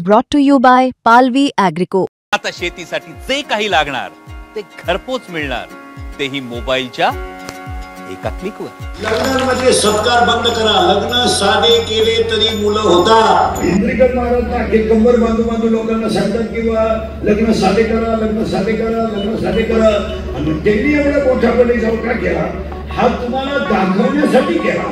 Brought to you by Palvi Agrico. आता शेतीसाठी जे काही लागणार ते घरपोच मिळणार, तेही मोबाईलच्या एका क्लिकवर। लग्नांमध्ये सत्कार बंद करा, लग्न साधे केले तरी मुलं होतात। इंद्रिकर महाराज के कंबर बांधू लोकांना सांगतात किंवा लग्न साधे करा, लग्न साधे करा, लग्न साधे करा, आणि त्यांनी एवढा मोठापणे जाऊ का केला, हा तुम्हाला दाखवण्यासाठी केला।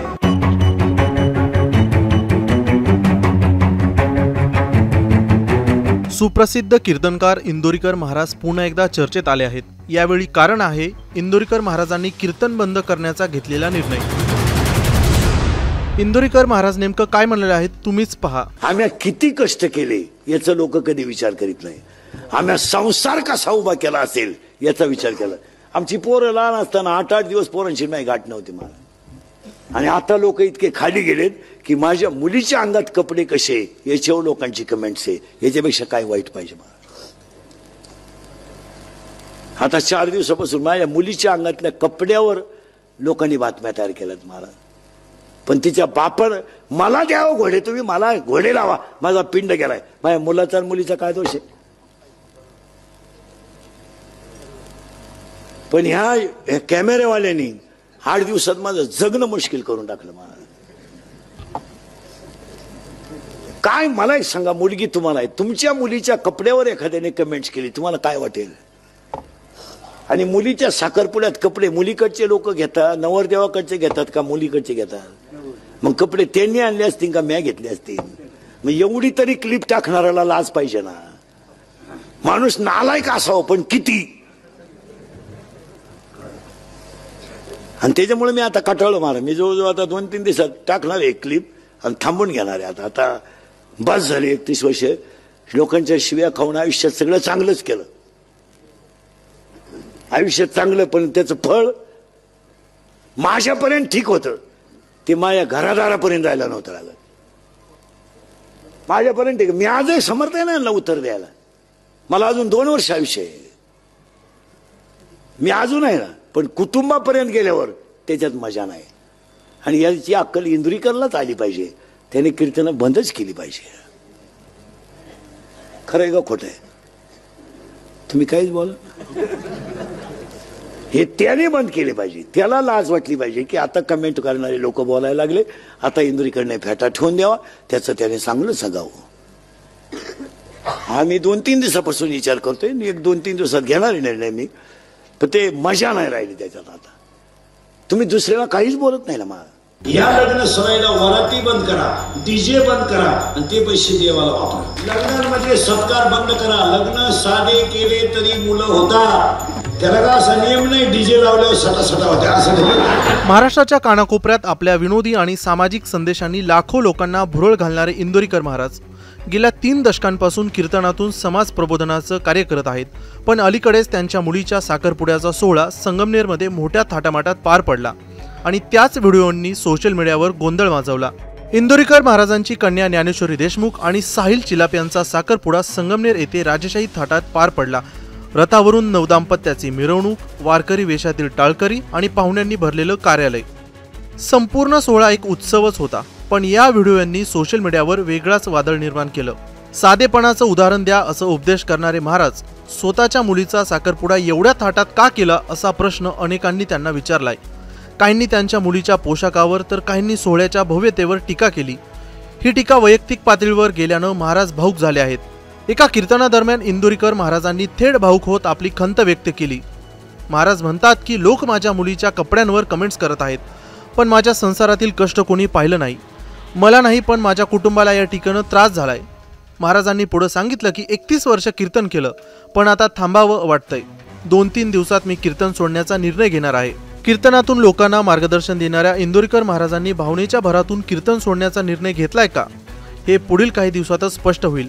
सुप्रसिद्ध कीर्तनकार इंदोरीकर महाराज पुन्हा एकदा चर्चेत आले आहेत। यावेळी कारण आहे इंदोरीकर महाराजांनी कीर्तन बंद करण्याचा घेतलेला निर्णय। इंदोरीकर महाराज नेमकं काय म्हणलेले आहेत तुम्हीच पहा। आम्ही किती कष्ट केले याचा लोक कधी विचार करीत नाही। आम्ही संसार कसा उभा केला असेल याचा विचार केला। आमची पोरं लहान असताना 8-8 दिवस पोरांची नाही गाठ नव्हती मला, आणि आता लोक इतके खाली गेलेत की माझ्या मुलीच्या अंगात कपडे कसे याच्यावर लोकांची कमेंट्स आहे। याच्यापेक्षा काय वाईट पाहिजे मला। आता 4 दिवसापासून माझ्या मुलीच्या अंगातल्या कपड्यावर लोकांनी बातम्या तयार केल्यात मला। पण तिच्या बापानं मला द्यावं घोडे, तुम्ही मला घोडे लावा, माझा पिंड गेलाय। माझ्या मुलाचा आणि मुलीचा काय दोष आहे? पण ह्या कॅमेरेवाल्यांनी 8 दिवसात माझं जगणं मुश्किल करून टाकलं मला। काय मला एक सांगा, मुलगी तुम्हाला आहे, तुमच्या मुलीच्या कपड्यावर एखाद्याने कमेंट्स केली, तुम्हाला काय वाटेल? आणि मुलीच्या साखरपुड्यात कपडे मुलीकडचे लोक घेतात, नवरदेवाकडचे घेतात का मुलीकडचे घेतात? मग कपडे त्यांनी आणले असतील का म्या घेतले असतील? मग एवढी तरी क्लिप टाकणाऱ्याला लाज पाहिजे ना। माणूस नालायक असावं पण किती। आणि त्याच्यामुळे मी आता कटाळलो महाराज, मी जवळजवळ आता 2-3 दिवसात टाकणार एक क्लिप आणि थांबून घेणार आहे। आता बस झाली 31 वर्ष लोकांच्या शिव्या खाऊन आयुष्यात सगळं चांगलंच केलं, आयुष्यात चांगलं, पण त्याचं फळ माझ्यापर्यंत ठीक होतं, ते माझ्या घरादारापर्यंत जायला नव्हतं लागत। माझ्यापर्यंत ठीक, मी आजही समर्थ आहे ना यांना उत्तर द्यायला। मला अजून 2 वर्ष आयुष्य आहे, मी अजून आहे ना, पण कुटुंबापर्यंत गेल्यावर त्याच्यात मजा नाही। आणि याची अक्कल इंदुरीकरलाच आली पाहिजे, त्याने कीर्तन बंदच केली पाहिजे। खरं आहे का खोटं आहे? तुम्ही काहीच बोला, हे त्याने बंद केले पाहिजे। त्याला लाज वाटली पाहिजे की आता कमेंट करणारे लोक बोलायला लागले, आता इंदुरीकरने फेटा ठेवून द्यावा, त्याचं त्याने चांगलं सगावं। हा मी 2-3 दिवसापासून विचार करतोय, 1-2-3 दिवसात घेणार निर्णय मी, पण ते मजा नाही राहिली त्याच्यात। आता तुम्ही दुसऱ्याला काहीच बोलत नाही ना मला। या लग्न सराईला वराती बंद करा, डीजे बंद करा, आणि ते पैसे देवाला वापरा। लग्नांमध्ये सत्कार बंद करा, लग्न साधे केले तरी मुलं होतात, त्याला का असा नियम नाही डीजे लावल्यावर सटा होते असं नाही। महाराष्ट्राच्या कानाकोपऱ्यात आपल्या विनोदी आणि सामाजिक संदेशांनी लाखो लोकांना भुरळ घालणारे इंदोरीकर महाराज गेल्या 3 दशकांपासून कीर्तनातून समाज प्रबोधनाचं कार्य करत आहेत। पण अलीकडेच त्यांच्या मुलीच्या साखरपुड्याचा सोहळा संगमनेरमध्ये मोठ्या थाटामाटात पार पडला आणि त्याच व्हिडिओंनी सोशल मीडियावर गोंधळ माजवला। इंदोरीकर महाराजांची कन्या ज्ञानेश्वरी देशमुख आणि साहिल चिलाप यांचा साखरपुडा संगमनेर येथे राजेशाही थाटात पार पडला। रथावरून नवदाम्पत्याची मिरवणूक, वारकरी वेशातील टाळकरी आणि पाहुण्यांनी भरलेलं कार्यालय, संपूर्ण सोहळा एक उत्सवच होता। पण या व्हिडिओंनी सोशल मीडियावर वेगळाच वादळ निर्माण केलं। साधेपणाचं उदाहरण द्या असं उपदेश करणारे महाराज स्वतःच्या मुलीचा साखरपुडा एवढ्या थाटात का केला असा प्रश्न अनेकांनी त्यांना विचारलाय। काहींनी त्यांच्या मुलीच्या पोशाखावर तर काहींनी सोहळ्याच्या भव्यतेवर टीका केली। ही टीका वैयक्तिक पातळीवर गेल्यानं महाराज भाऊक झाले आहेत। एका कीर्तनादरम्यान इंदोरीकर महाराजांनी थेट भाऊक होत आपली खंत व्यक्त केली। महाराज म्हणतात की लोक माझ्या मुलीच्या कपड्यांवर कमेंट्स करत आहेत, पण माझ्या संसारातील कष्ट कोणी पाहिलं नाही, मला नाही पण माझ्या कुटुंबाला या टीकेनं त्रास झालाय। महाराजांनी पुढे सांगितलं की 31 वर्ष कीर्तन केलं, पण आता थांबावं वाटतंय। 2-3 दिवसात मी कीर्तन सोडण्याचा निर्णय घेणार आहे। कीर्तनातून लोकांना मार्गदर्शन देणाऱ्या इंदोरीकर महाराजांनी भावनेच्या भरातून कीर्तन सोडण्याचा निर्णय घेतलाय का, हे पुढील काही दिवसातच स्पष्ट होईल।